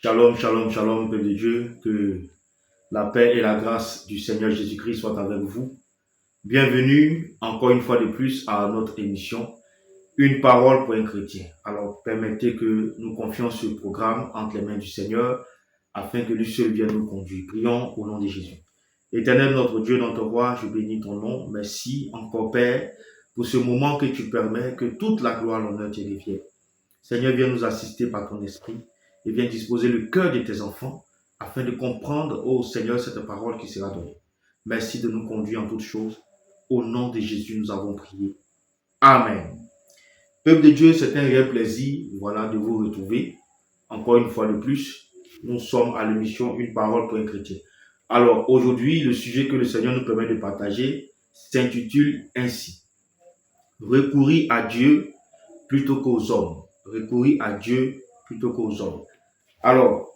Shalom, shalom, shalom, peuple de Dieu, que la paix et la grâce du Seigneur Jésus-Christ soient avec vous. Bienvenue encore une fois de plus à notre émission, Une parole pour un chrétien. Alors permettez que nous confions ce programme entre les mains du Seigneur, afin que lui seul vienne nous conduire. Prions au nom de Jésus. Éternel notre Dieu, notre roi, je bénis ton nom. Merci encore Père, pour ce moment que tu permets, que toute la gloire, l'honneur te revienne. Seigneur, viens nous assister par ton esprit et viens disposer le cœur de tes enfants afin de comprendre, ô Seigneur, cette parole qui sera donnée. Merci de nous conduire en toutes choses. Au nom de Jésus, nous avons prié. Amen. Peuple de Dieu, c'est un réel plaisir, de vous retrouver. Encore une fois de plus, nous sommes à l'émission Une parole pour un chrétien. Alors, aujourd'hui, le sujet que le Seigneur nous permet de partager s'intitule ainsi. Recourir à Dieu plutôt qu'aux hommes. Recourir à Dieu plutôt qu'aux hommes. Alors,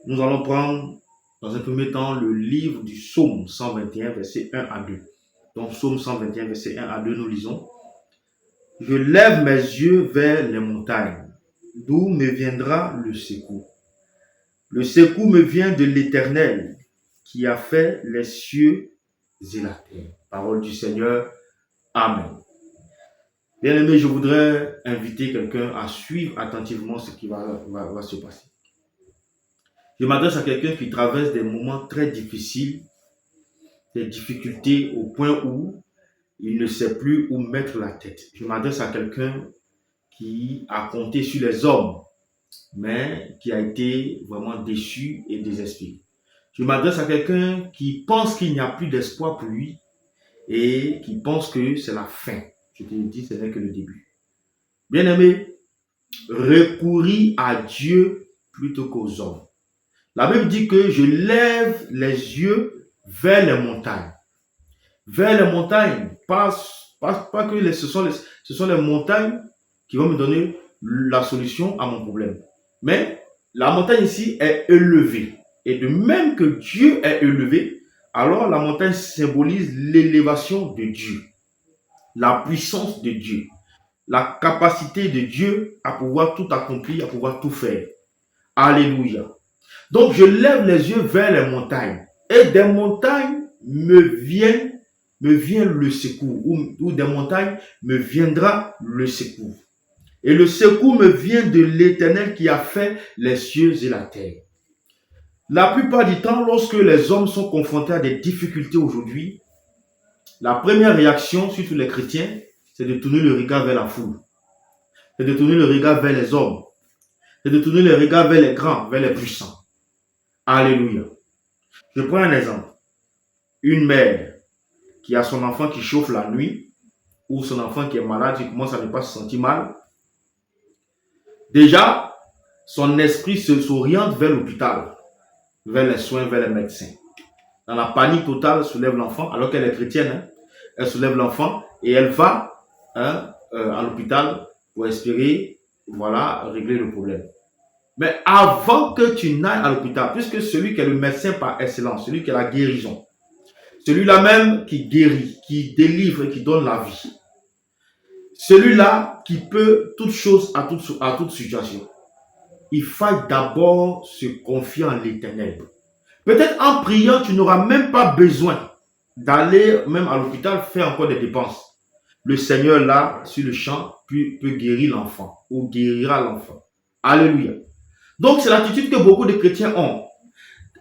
nous allons prendre dans un premier temps le livre du Psaume 121, versets 1 à 2. Donc, Psaume 121, versets 1 à 2, nous lisons. Je lève mes yeux vers les montagnes, d'où me viendra le secours. Le secours me vient de l'Éternel, qui a fait les cieux et la terre. Parole du Seigneur. Amen. Bien-aimé, je voudrais inviter quelqu'un à suivre attentivement ce qui va se passer. Je m'adresse à quelqu'un qui traverse des moments très difficiles, des difficultés au point où il ne sait plus où mettre la tête. Je m'adresse à quelqu'un qui a compté sur les hommes, mais qui a été vraiment déçu et désespéré. Je m'adresse à quelqu'un qui pense qu'il n'y a plus d'espoir pour lui et qui pense que c'est la fin. Je te dis, ce n'est que le début. Bien-aimé, recourir à Dieu plutôt qu'aux hommes. La Bible dit que je lève les yeux vers les montagnes. Vers les montagnes, pas que ce sont les montagnes qui vont me donner la solution à mon problème. Mais la montagne ici est élevée. Et de même que Dieu est élevé, alors la montagne symbolise l'élévation de Dieu, la puissance de Dieu, la capacité de Dieu à pouvoir tout accomplir, à pouvoir tout faire. Alléluia. Donc je lève les yeux vers les montagnes. Et des montagnes me vient le secours. Ou des montagnes me viendra le secours. Et le secours me vient de l'Éternel qui a fait les cieux et la terre. La plupart du temps, lorsque les hommes sont confrontés à des difficultés aujourd'hui, la première réaction, surtout les chrétiens, c'est de tourner le regard vers la foule. C'est de tourner le regard vers les hommes. C'est de tourner le regard vers les grands, vers les puissants. Alléluia. Je prends un exemple. Une mère qui a son enfant qui chauffe la nuit, ou son enfant qui est malade, qui commence à ne pas se sentir mal. Déjà, son esprit s'oriente vers l'hôpital, vers les soins, vers les médecins. Dans la panique totale, elle soulève l'enfant, alors qu'elle est chrétienne, elle soulève l'enfant et elle va à l'hôpital pour espérer, régler le problème. Mais avant que tu n'ailles à l'hôpital, puisque celui qui est le médecin par excellence, celui qui a la guérison, celui-là même qui guérit, qui délivre et qui donne la vie, celui-là qui peut toute chose à toute situation, il faut d'abord se confier en l'Éternel. Peut-être en priant, tu n'auras même pas besoin d'aller même à l'hôpital faire encore des dépenses. Le Seigneur là, sur le champ, peut guérir l'enfant ou guérira l'enfant. Alléluia. Donc, c'est l'attitude que beaucoup de chrétiens ont.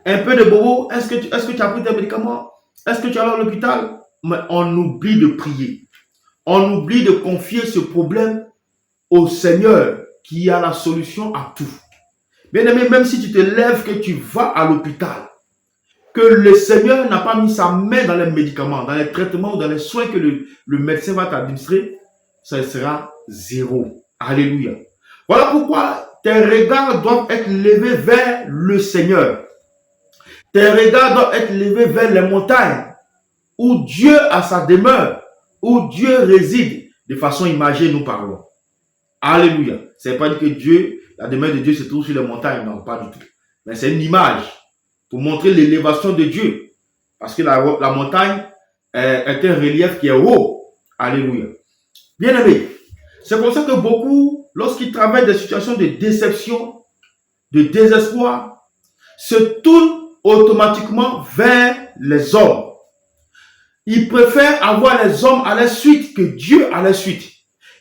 Un peu de bobo, est-ce que tu as pris tes médicaments? Est-ce que tu es allé à l'hôpital? Mais on oublie de prier. On oublie de confier ce problème au Seigneur qui a la solution à tout. Bien aimé, même si tu te lèves, que tu vas à l'hôpital, que le Seigneur n'a pas mis sa main dans les médicaments, dans les traitements ou dans les soins que le médecin va t'administrer, ça sera zéro. Alléluia. Voilà pourquoi tes regards doivent être levés vers le Seigneur. Tes regards doivent être levés vers les montagnes, où Dieu a sa demeure, où Dieu réside. De façon imagée, nous parlons. Alléluia. Ça ne veut pas dire que Dieu, la demeure de Dieu se trouve sur les montagnes. Non, pas du tout. Mais c'est une image pour montrer l'élévation de Dieu. Parce que la montagne est un relief qui est haut. Alléluia. Bien aimé, c'est pour ça que beaucoup, lorsqu'ils travaillent des situations de déception, de désespoir, se tournent automatiquement vers les hommes. Ils préfèrent avoir les hommes à la suite que Dieu à la suite.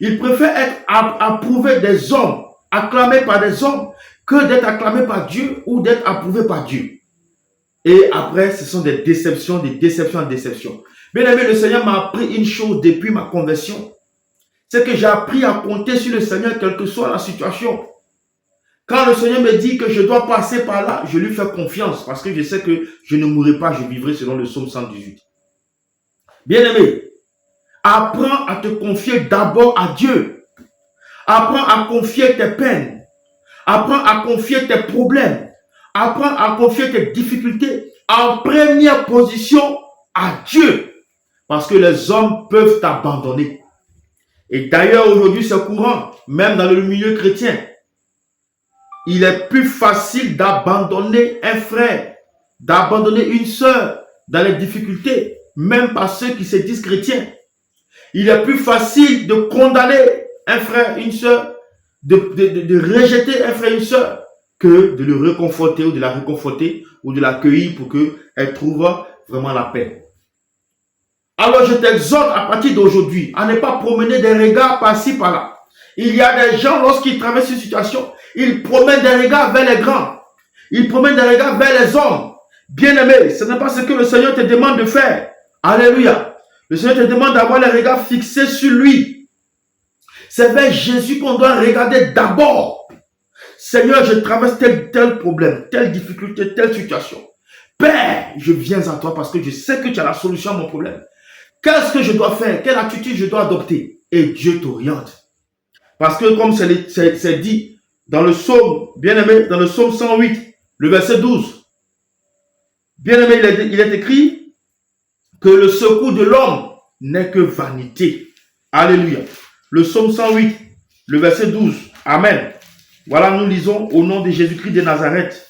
Ils préfèrent être approuvés des hommes, acclamés par des hommes, que d'être acclamés par Dieu ou d'être approuvés par Dieu. Et après, ce sont des déceptions en déception. Bien aimé, le Seigneur m'a appris une chose depuis ma conversion. C'est que j'ai appris à compter sur le Seigneur, quelle que soit la situation. Quand le Seigneur me dit que je dois passer par là, je lui fais confiance parce que je sais que je ne mourrai pas, je vivrai selon le psaume 118. Bien-aimé, apprends à te confier d'abord à Dieu. Apprends à confier tes peines. Apprends à confier tes problèmes. Apprends à confier tes difficultés en première position à Dieu. Parce que les hommes peuvent t'abandonner. Et d'ailleurs, aujourd'hui, c'est courant, même dans le milieu chrétien. Il est plus facile d'abandonner un frère, d'abandonner une sœur dans les difficultés, même par ceux qui se disent chrétiens. Il est plus facile de condamner un frère, une sœur, de rejeter un frère, une sœur, que de le réconforter ou de la réconforter ou de l'accueillir pour qu'elle trouve vraiment la paix. Alors je t'exhorte à partir d'aujourd'hui à ne pas promener des regards par-ci, par-là. Il y a des gens, lorsqu'ils traversent une situation, ils promènent des regards vers les grands. Ils promènent des regards vers les hommes. Bien-aimé, ce n'est pas ce que le Seigneur te demande de faire. Alléluia. Le Seigneur te demande d'avoir les regards fixés sur lui. C'est vers Jésus qu'on doit regarder d'abord. Seigneur, je traverse tel problème, telle difficulté, telle situation. Père, je viens à toi parce que je sais que tu as la solution à mon problème. Qu'est-ce que je dois faire? Quelle attitude je dois adopter? Et Dieu t'oriente. Parce que comme c'est dit dans le psaume, bien-aimé, dans le psaume 108, le verset 12, bien-aimé, il est écrit que le secours de l'homme n'est que vanité. Alléluia. Le psaume 108, le verset 12. Amen. Voilà, nous lisons au nom de Jésus-Christ de Nazareth.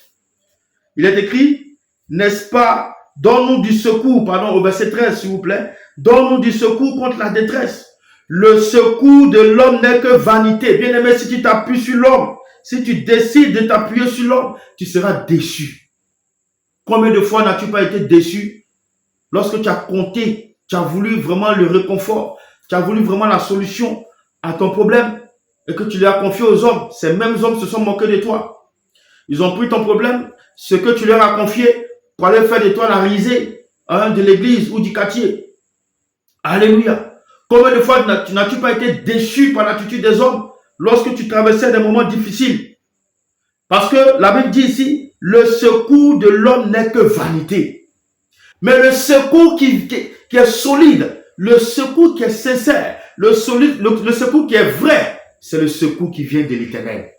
Il est écrit, n'est-ce pas, donne-nous du secours, pardon, au verset 13, s'il vous plaît, donne-nous du secours contre la détresse. Le secours de l'homme n'est que vanité. Bien aimé, si tu t'appuies sur l'homme, si tu décides de t'appuyer sur l'homme, tu seras déçu. Combien de fois n'as-tu pas été déçu lorsque tu as compté, tu as voulu vraiment le réconfort, tu as voulu vraiment la solution à ton problème et que tu l'as confié aux hommes. Ces mêmes hommes se sont moqués de toi. Ils ont pris ton problème, ce que tu leur as confié, pour aller faire de toi la risée de l'église ou du quartier. Alléluia. Combien de fois n'as-tu pas été déçu par l'attitude des hommes lorsque tu traversais des moments difficiles? Parce que la Bible dit ici, le secours de l'homme n'est que vanité. Mais le secours qui est solide, le secours qui est sincère, le secours qui est vrai, c'est le secours qui vient de l'Éternel.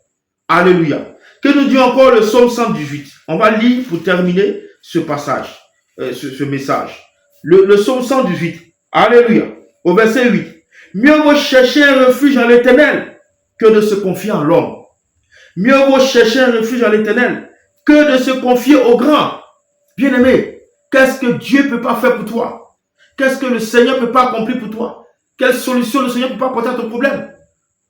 Alléluia. Que nous dit encore le psaume 118? On va lire pour terminer ce passage, ce message. Le psaume 118. Alléluia. Au verset 8. Mieux vaut chercher un refuge en l'Éternel que de se confier en l'homme. Mieux vaut chercher un refuge en l'Éternel que de se confier au grand. Bien-aimé, qu'est-ce que Dieu ne peut pas faire pour toi? Qu'est-ce que le Seigneur ne peut pas accomplir pour toi? Quelle solution le Seigneur ne peut pas apporter à ton problème?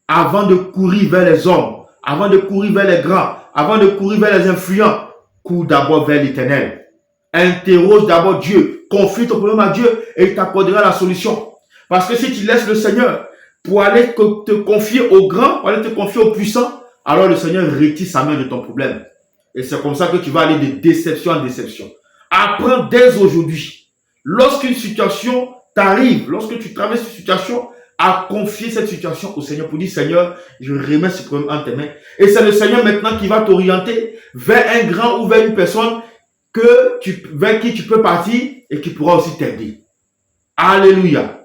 Avant de courir vers les hommes, avant de courir vers les grands, avant de courir vers les influents, cours d'abord vers l'Éternel. Interroge d'abord Dieu, confie ton problème à Dieu et il t'accordera la solution. Parce que si tu laisses le Seigneur pour aller te confier aux grands, pour aller te confier aux puissants, alors le Seigneur retire sa main de ton problème. Et c'est comme ça que tu vas aller de déception en déception. Apprends dès aujourd'hui, lorsqu'une situation t'arrive, lorsque tu traverses une situation, à confier cette situation au Seigneur pour dire, Seigneur, je remets ce problème en tes mains. Et c'est le Seigneur maintenant qui va t'orienter vers un grand ou vers une personne vers qui tu peux partir et qui pourra aussi t'aider. Alléluia.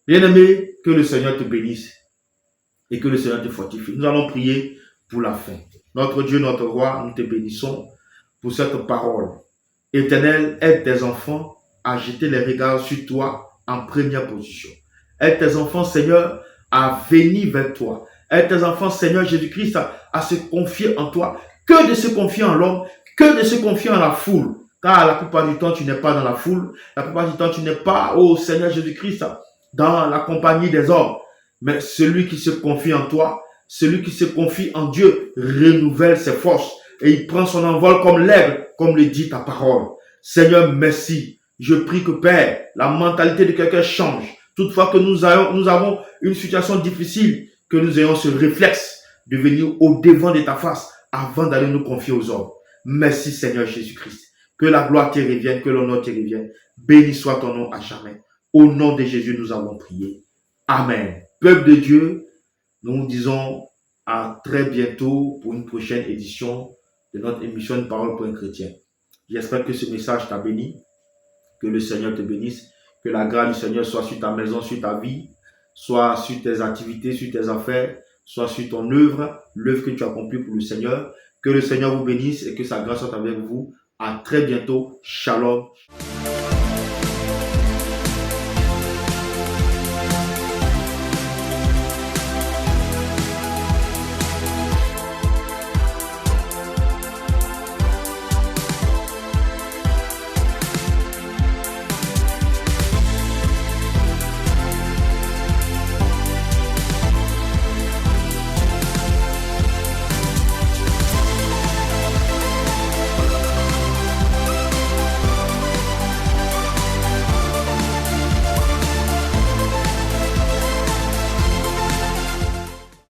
Bien-aimé, que le Seigneur te bénisse et que le Seigneur te fortifie. Nous allons prier pour la fin. Notre Dieu, notre roi, nous te bénissons pour cette parole. Éternel, aide tes enfants à jeter les regards sur toi en première position. Aide tes enfants, Seigneur, à venir vers toi. Aide tes enfants, Seigneur Jésus-Christ, à se confier en toi. Que de se confier en l'homme, que de se confier en la foule. Car la plupart du temps, tu n'es pas dans la foule. La plupart du temps, tu n'es pas, oh Seigneur Jésus-Christ, dans la compagnie des hommes. Mais celui qui se confie en toi, celui qui se confie en Dieu, renouvelle ses forces. Et il prend son envol comme l'aigle, comme le dit ta parole. Seigneur, merci. Je prie que, Père, la mentalité de quelqu'un change. Toutefois que nous avons une situation difficile, que nous ayons ce réflexe de venir au devant de ta face avant d'aller nous confier aux hommes. Merci Seigneur Jésus-Christ. Que la gloire te revienne, que l'honneur te revienne. Béni soit ton nom à jamais. Au nom de Jésus, nous avons prié. Amen. Peuple de Dieu, nous vous disons à très bientôt pour une prochaine édition de notre émission Une parole pour un chrétien. J'espère que ce message t'a béni. Que le Seigneur te bénisse. Que la grâce du Seigneur soit sur ta maison, sur ta vie, soit sur tes activités, sur tes affaires, soit sur ton œuvre, l'œuvre que tu accomplis pour le Seigneur. Que le Seigneur vous bénisse et que sa grâce soit avec vous. À très bientôt. Shalom.